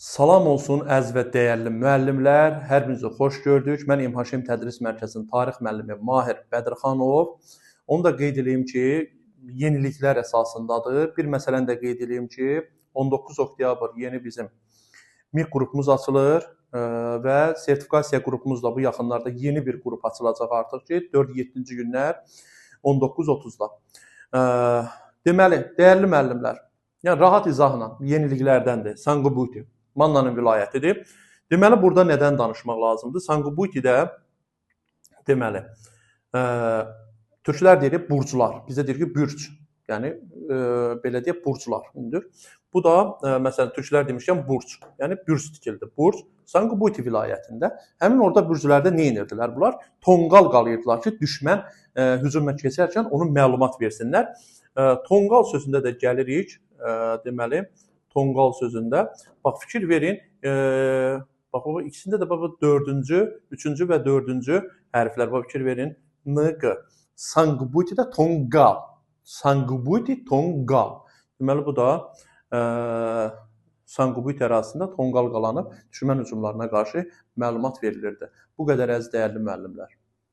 Salam olsun əziz və dəyərli müəllimlər, hər birinizi xoş gördük. Mən İmhaşim Tədris Mərkəzinin tarix müəllimi Mahir Bədirxanov. Onu da qeyd edeyim ki, yeniliklər əsasındadır. Bir məsələni də qeyd edeyim ki, 19 oktyabr yeni bizim MİQ qrupumuz açılır və sertifikasiya qrupumuz da bu yaxınlarda yeni bir qrup açılacaq artıq ki, 4-7-ci günlər 19:30-da. Deməli, dəyərli müəllimlər, yəni rahat izahla yeniliklərdəndir. Sanqubiti Mannanın vilayətidir. Deməli, burada nədən danışmaq lazımdır? Sanqubitidə deməli, türklər deyir burclar, bizə deyir ki, bürc. Yəni belə deyək, burclardır. Bu da məsələn türklər demişkən burc, yəni bürc tikildi. Burc Sanqubiti vilayətində. Həmin orada bürclərdə nə edirdilər bunlar? Tonqal qalıyırdılar ki, düşmən hücuma keçərkən onu məlumat versinlər. Tonqal sözündə də gəlirik, deməli, tonqal sözündə. Bax, fikir verin, bax, ikisində də 4-cü, 3-cü və 4-cü hərflər, bax, fikir verin, n-q. Sanqubitidə tonqal. Sanqubiti tonqal. Deməli, bu da Sanqubiti ərazisində tonqal qalanıb düşmən hücumlarına qarşı məlumat verilirdi. Bu qədər əziz dəyərli müəllimlər.